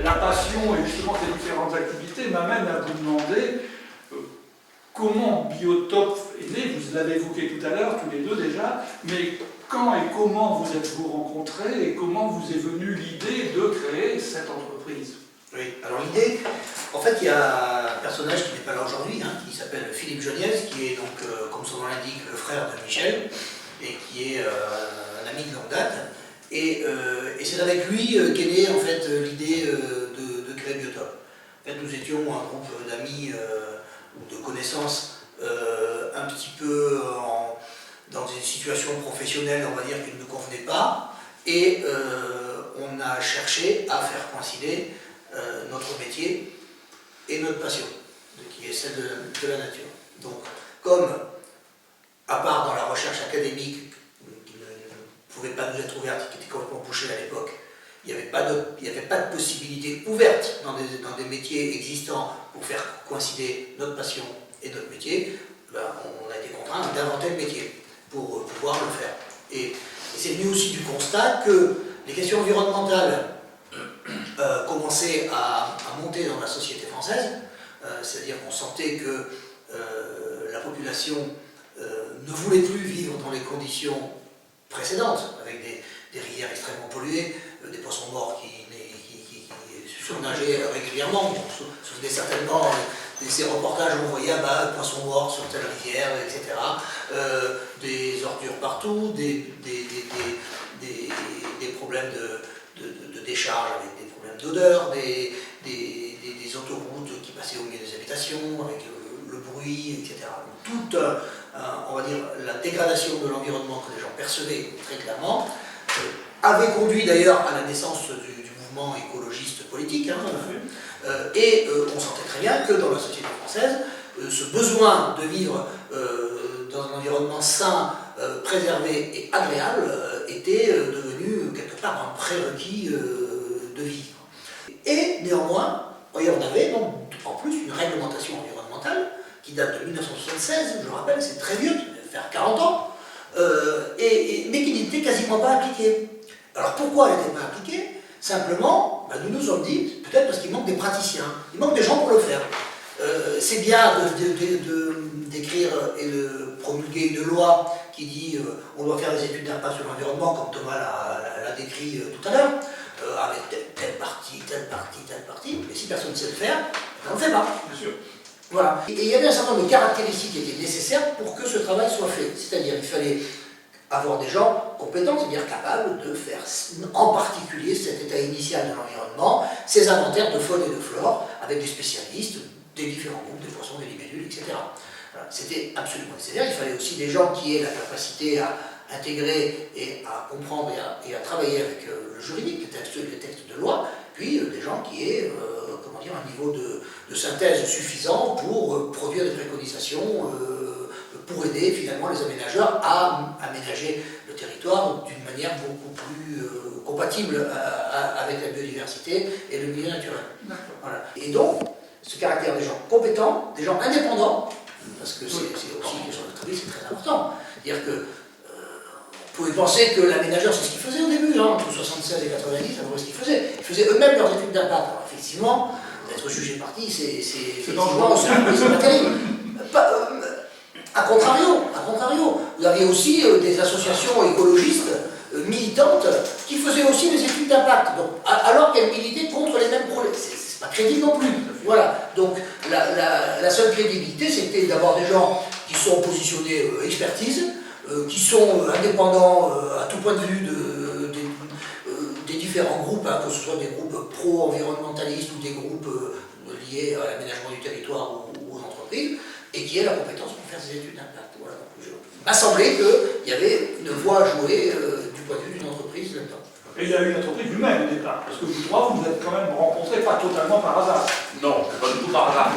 La passion et justement ces différentes activités m'amènent à vous demander comment Biotope est né. Vous l'avez évoqué tout à l'heure, tous les deux déjà, mais quand et comment vous êtes-vous rencontrés et comment vous est venue l'idée de créer cette entreprise? Oui, alors l'idée, en fait, il y a un personnage qui n'est pas là aujourd'hui, qui s'appelle Philippe Geniez, qui est donc, comme son nom l'indique, le frère de Michel, et qui est un ami de longue date. Et c'est avec lui qu'est née en fait l'idée de créer Biotope. En fait, nous étions un groupe d'amis ou de connaissances un petit peu dans une situation professionnelle, on va dire, qui ne nous convenait pas, et on a cherché à faire coïncider notre métier et notre passion, qui est celle de la nature. Donc, comme, à part dans la recherche académique, qui ne pouvait pas nous être ouverte, qui était complètement bouchée à l'époque, il n'y avait pas de possibilité ouverte dans des métiers existants pour faire coïncider notre passion et notre métier, ben, on a été contraint d'inventer le métier pour pouvoir le faire. Et c'est venu aussi du constat que les questions environnementales commençaient à monter dans la société française, c'est-à-dire qu'on sentait que la population ne voulait plus vivre dans les conditions précédentes, avec des rivières extrêmement polluées, des poissons morts qui surnageaient régulièrement. Vous vous souvenez certainement de ces reportages où on voyait poissons morts sur telle rivière, etc. Des ordures partout, des problèmes de décharge avec des problèmes d'odeur, des autoroutes qui passaient au milieu des habitations, avec le bruit, etc. Toute, on va dire, la dégradation de l'environnement que les gens percevaient très clairement avait conduit d'ailleurs à la naissance du mouvement écologiste politique. Et on sentait très bien que dans la société française, ce besoin de vivre dans un environnement sain, préservé et agréable était devenu quelque part un prérequis de vie. Et néanmoins, on avait donc en plus une réglementation environnementale qui date de 1976, je rappelle, c'est très vieux, ça va faire 40 ans, mais qui n'était quasiment pas appliquée. Alors pourquoi elle n'était pas appliquée? Simplement, nous nous sommes dit, peut-être parce qu'il manque des praticiens, il manque des gens pour le faire. C'est bien d'écrire et de promulguer une loi qui dit on doit faire des études d'impact sur l'environnement, comme Thomas l'a décrit tout à l'heure, avec telle partie, mais si personne ne sait le faire, on ne le fait pas. Bien sûr. Voilà. Et il y avait un certain nombre de caractéristiques qui étaient nécessaires pour que ce travail soit fait. C'est-à-dire qu'il fallait avoir des gens compétents, c'est-à-dire capables de faire en particulier cet état initial de l'environnement, ces inventaires de faune et de flore, avec des spécialistes, des différents groupes, des poissons, des libellules, etc. Voilà. C'était absolument nécessaire. Il fallait aussi des gens qui aient la capacité à intégrer et à comprendre et à travailler avec le juridique, les textes de loi, puis des gens qui aient un niveau de synthèse suffisant pour produire des préconisations, pour aider finalement les aménageurs à aménager le territoire d'une manière beaucoup plus compatible avec la biodiversité et le milieu naturel. Voilà. Et donc, ce caractère des gens compétents, des gens indépendants, parce que c'est aussi une question de travail, c'est très important. C'est-à-dire que vous pouvez penser que l'aménageur, c'est ce qu'il faisait au début, entre 76 et 90, ça ce qu'ils faisaient. Ils faisaient eux-mêmes leurs études d'impact. Alors effectivement, d'être jugé parti, c'est dangereux, c'est pas terrible. A contrario, vous aviez aussi des associations écologistes militantes qui faisaient aussi des études d'impact, alors qu'elles militaient contre les mêmes problèmes. C'est pas crédible non plus. Voilà. Donc la seule crédibilité, c'était d'avoir des gens qui sont positionnés expertise, qui sont indépendants à tout point de vue des différents groupes, que ce soit des groupes pro-environnementalistes ou des groupes liés à l'aménagement du territoire ou aux entreprises, et qui aient la compétence pour faire ces études d'impact. Voilà. Il m'a semblé qu'il y avait une voie à jouer du point de vue d'une entreprise là-dedans. Et il y a eu une entreprise humaine au départ, parce que vous trois, vous êtes quand même rencontrés pas totalement par hasard. Non, pas du tout par hasard.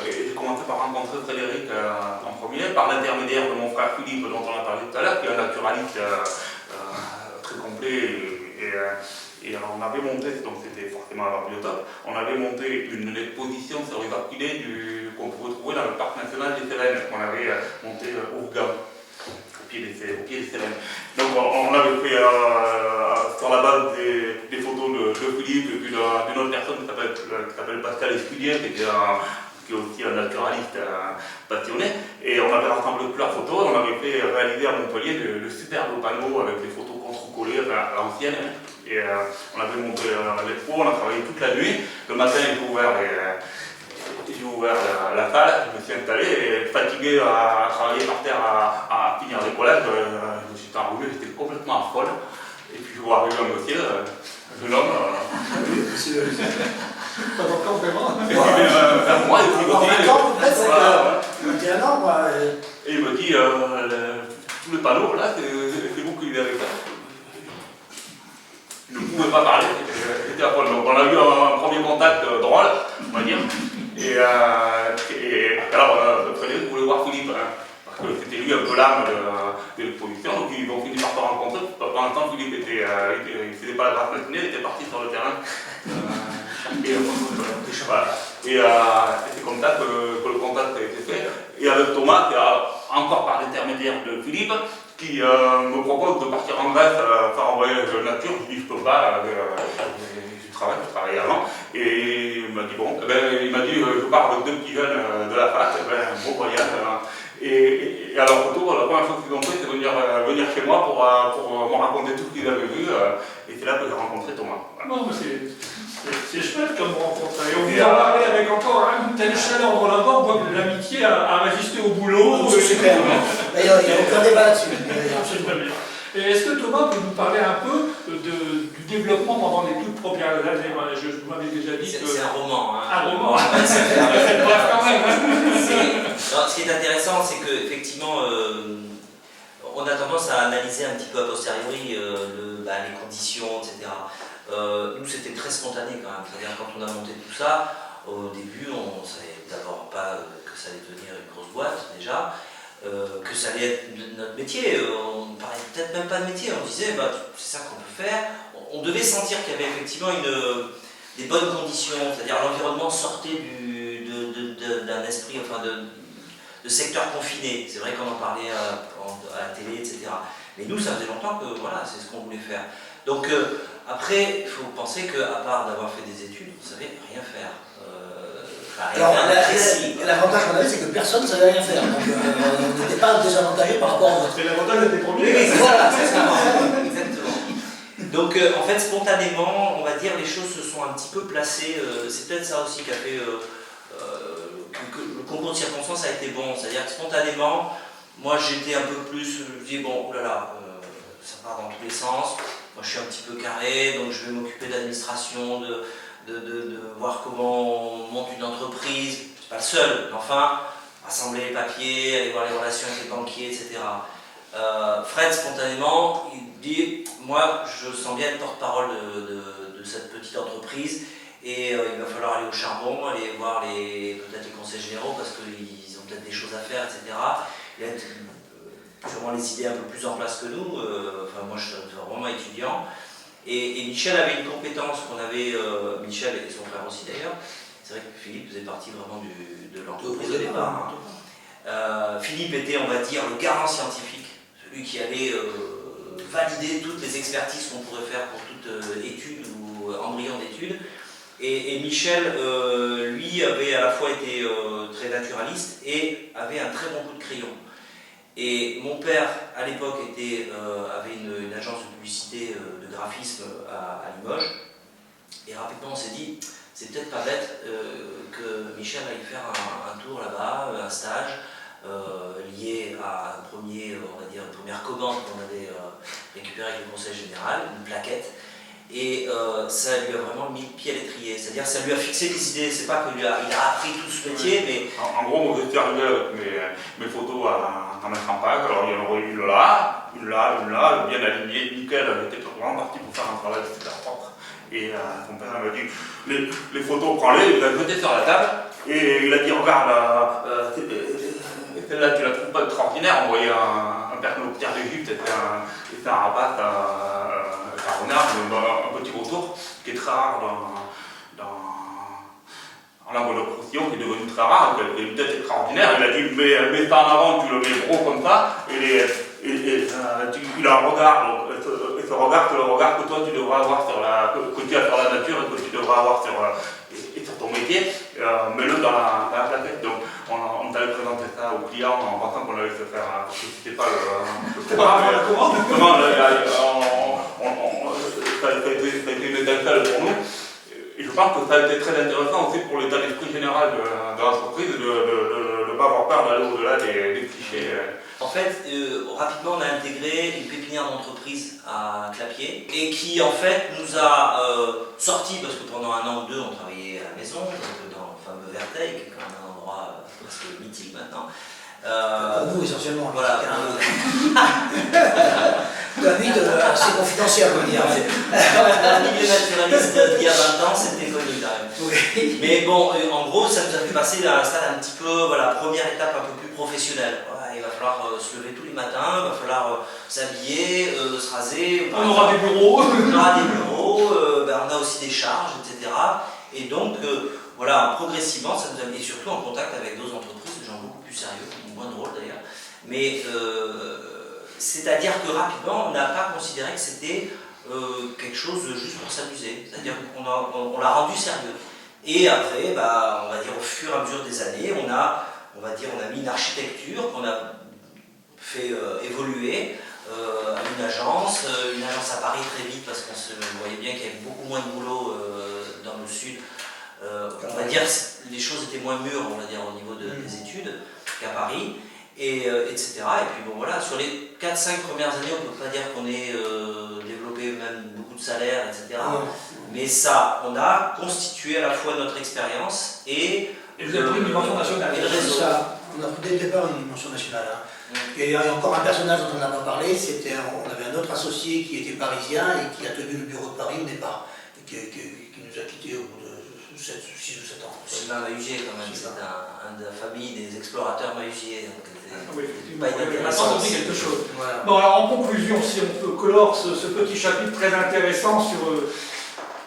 J'ai commencé par rencontrer Frédéric en premier, par l'intermédiaire de mon frère Philippe, dont on a parlé tout à l'heure, qui est un naturaliste très complet. Et on avait monté, donc c'était forcément à Biotope, on avait monté une exposition sur les orchidées qu'on pouvait trouver dans le parc national des Cévennes, qu'on avait monté au Gand. Et pied des sirènes. Donc on avait fait, sur la base des photos de Philippe et puis d'une autre personne qui s'appelle Pascal Escudier, qui est aussi un naturaliste passionné, et on avait rassemblé plusieurs photos, et on avait fait réaliser à Montpellier de superbes panneaux avec des photos contre-collées à l'ancienne, et on avait monté l'expo, on a travaillé toute la nuit. Le matin j'ai ouvert la salle, je me suis installé, et fatigué à travailler par terre à finir les collèges, je me suis enroulé, j'étais complètement folle, et puis je vois arriver un monsieur, un jeune homme, Pas encore vraiment. et puis vers moi, et puis il me dit, c'est un an, quoi. et il me dit, tous les panneaux, là, c'est vous qui les avez fait. Je ne pouvais pas parler, c'était à poil. Donc on a eu un premier contact drôle, on va dire. Et alors, Frédéric voulait voir Philippe, parce que c'était lui un peu l'âme de l'exposition. Donc ils ont fini par se rencontrer. Pendant un temps, Philippe il ne faisait pas la grasse matinée, il était parti sur le terrain. Voilà. Et c'est comme ça que le contact a été fait. Et avec Thomas, encore par l'intermédiaire de Philippe, qui me propose de partir en Grèce faire un voyage de nature. Je dis je peux pas, je travaille avant. Et il m'a dit bon, il m'a dit je pars avec 2 petits jeunes de la fac, bon voyage. Et à leur retour, la première chose qu'ils ont fait, c'est venir chez moi pour me raconter tout ce qu'ils avaient vu. Et c'est là que j'ai rencontré Thomas. Voilà. Non, mais c'est chouette comme rencontre. Et on vous en parlait avec encore une telle chaleur dans la voix, on voit que l'amitié a résisté au boulot. C'est super. D'ailleurs, il n'y a aucun débat là-dessus. Absolument bien. Et est-ce que Thomas peut nous parler un peu du développement pendant les toutes premières années? Je vous m'avais déjà dit que... C'est un roman. Hein. Un roman. Ouais, Bref, quand même. Non, ce qui est intéressant, c'est qu'effectivement, on a tendance à analyser un petit peu a posteriori les conditions, etc. Nous, c'était très spontané quand même. C'est-à-dire, quand on a monté tout ça, au début, on ne savait d'abord pas que ça allait devenir une grosse boîte, déjà. Que ça allait être notre métier, on ne parlait peut-être même pas de métier, on disait c'est ça qu'on peut faire. On devait sentir qu'il y avait effectivement des bonnes conditions, c'est-à-dire l'environnement sortait d'un esprit, enfin de secteur confiné. C'est vrai qu'on en parlait à la télé, etc. Mais nous, ça faisait longtemps que voilà, c'est ce qu'on voulait faire. Donc après, il faut penser qu'à part d'avoir fait des études, on ne savait rien faire. Alors, l'avantage qu'on avait, c'est que personne ne savait rien faire. Donc, on n'était pas désavantagé par rapport à notre. C'est l'avantage des premiers. Oui, Voilà, c'est ça. Exactement. Donc, en fait, spontanément, on va dire, les choses se sont un petit peu placées. C'est peut-être ça aussi qui a fait que le concours de circonstances a été bon. C'est-à-dire que spontanément, moi, j'étais un peu plus. Je dis, bon, oulala, ça part dans tous les sens. Moi, je suis un petit peu carré, donc je vais m'occuper d'administration, de voir comment on monte une entreprise. Je ne suis pas le seul, mais enfin, rassembler les papiers, aller voir les relations avec les banquiers, etc. Fred, spontanément, il dit, moi, je sens bien être porte-parole de cette petite entreprise et il va falloir aller au charbon, aller voir peut-être les conseils généraux parce qu'ils ont peut-être des choses à faire, etc. Il a sûrement les idées un peu plus en place que nous. Enfin, moi, je suis vraiment étudiant. Et Michel avait une compétence qu'on avait, Michel et son frère aussi d'ailleurs. C'est vrai que Philippe faisait partie vraiment de l'entreprise au départ. Philippe était, on va dire, le garant scientifique, celui qui allait valider toutes les expertises qu'on pourrait faire pour toute étude ou embryon d'étude. Et Michel, lui, avait à la fois été très naturaliste et avait un très bon coup de crayon. Et mon père, à l'époque, avait une agence de publicité, de graphisme à Limoges. Et rapidement, on s'est dit, c'est peut-être pas bête que Michel aille faire un tour là-bas, un stage, lié à on va dire, une première commande qu'on avait récupérée avec le conseil général, une plaquette. Et ça lui a vraiment mis le pied à l'étrier, c'est-à-dire ça lui a fixé des idées, c'est pas qu'il a appris tout ce métier, mais... En gros, moi j'étais arrivé avec mes photos à mettre en page, alors il y en aurait une là, bien alignée, nickel, j'étais vraiment parti pour faire un travail super propre. Et mon père m'a dit, les photos, prends-les, il a jeté sur la table, et il a dit, regarde, celle-là tu la trouves pas extraordinaire, on voyait un percnoptère d'Égypte, c'était un rapace, un renard, un petit retour, qui est très rare dans la monoprotion, qui est devenu très rare, qui a une tête extraordinaire. Il a dit, mets ça en avant, tu le mets gros comme ça, et il a un regard, donc, ce regard, c'est le regard que toi tu devras avoir sur que tu as sur la nature et que tu devras avoir sur ton métier, mets-le dans la plaquette. Donc on t'avait présenté ça au client en pensant qu'on allait se faire, parce que c'était pas C'était pas vraiment la commande. Comment ça a été une étincelle pour nous. Et je pense que ça a été très intéressant aussi pour l'état d'esprit général de l'entreprise de ne pas avoir peur d'aller au-delà des clichés. En fait, rapidement, on a intégré une pépinière d'entreprise à Clapier et qui, en fait, nous a sorti, parce que pendant 1 an ou 2, on travaillait à la maison, donc dans le fameux Verteil, qui est quand même un endroit presque mythique maintenant. Pour nous, essentiellement. Voilà. Un mythe assez confidentiel, on va dire. Dans le milieu naturaliste d'il y a 20 ans, c'était connu quand même. Oui. Mais bon, en gros, ça nous a fait passer à un stade un petit peu, voilà, première étape un peu plus professionnelle. Voilà, il va falloir se lever tous les matins, il va falloir s'habiller, se raser. On aura des bureaux. On aura des bureaux, on a aussi des charges, etc. Et donc, voilà, progressivement, ça nous a mis surtout en contact avec d'autres entreprises, des gens beaucoup plus sérieux, moins drôles d'ailleurs. Mais c'est-à-dire que rapidement, on n'a pas considéré que c'était quelque chose juste pour s'amuser. C'est-à-dire qu'on l'a rendu sérieux. Et après, on va dire au fur et à mesure des années, on a mis une architecture qu'on a fait évoluer à une agence à Paris très vite parce qu'on voyait bien qu'il y avait beaucoup moins de boulot dans le sud. On va dire les choses étaient moins mûres, on va dire, au niveau des études qu'à Paris. Etc. Et puis bon voilà, sur les 4-5 premières années, on ne peut pas dire qu'on ait développé même beaucoup de salaires, etc. Mais ça, on a constitué à la fois notre expérience et vous avez pris une dimension nationale. Et le réseau. Ça, on a pris dès le départ une dimension nationale. Et il y a encore un personnage dont on n'a pas parlé, on avait un autre associé qui était parisien et qui a tenu le bureau de Paris au départ, et qui nous a quittés au bout de 6 ou 7 ans. Sylvain Mahuzier quand même, c'est un de la famille des explorateurs Mahuzier. Oui, effectivement. Pas inintéressant. On a senti quelque chose. Voilà. Bon, alors en conclusion, si on peut clore ce petit chapitre très intéressant sur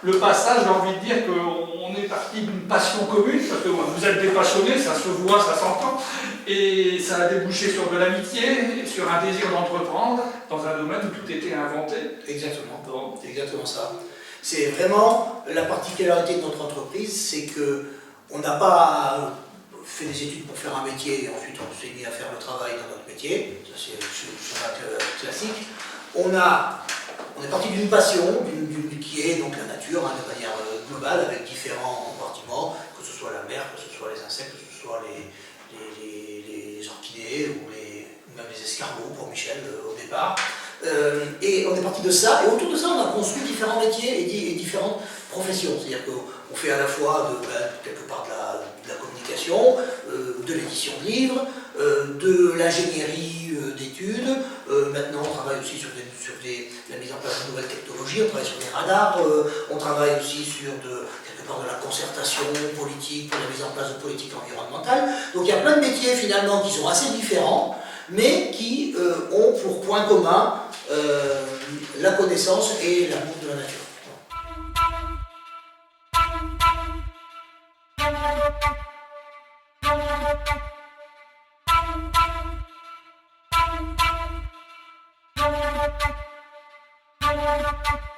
le passage, j'ai envie de dire qu'on est parti d'une passion commune, parce que vous êtes des passionnés, ça se voit, ça s'entend, et ça a débouché sur de l'amitié, sur un désir d'entreprendre dans un domaine où tout était inventé. Exactement. Bon. C'est exactement ça. C'est vraiment la particularité de notre entreprise, c'est qu'on n'a pas fait des études pour faire un métier et ensuite on s'est mis à faire le travail dans notre métier. Ça c'est le schéma classique. On est parti d'une passion, qui est donc la nature, de manière globale, avec différents compartiments, que ce soit la mer, que ce soit les insectes, que ce soit les orchidées ou même les escargots pour Michel au départ. Et on est parti de ça, et autour de ça on a construit différents métiers et différentes professions. C'est-à-dire qu'on fait à la fois quelque part de la communication, de l'édition de livres, de l'ingénierie d'études. Maintenant on travaille aussi sur la mise en place de nouvelles technologies, on travaille sur des radars, on travaille aussi sur quelque part de la concertation politique pour la mise en place de politiques environnementales. Donc il y a plein de métiers finalement qui sont assez différents, mais qui ont pour point commun la connaissance et l'amour de la nature. Thank you.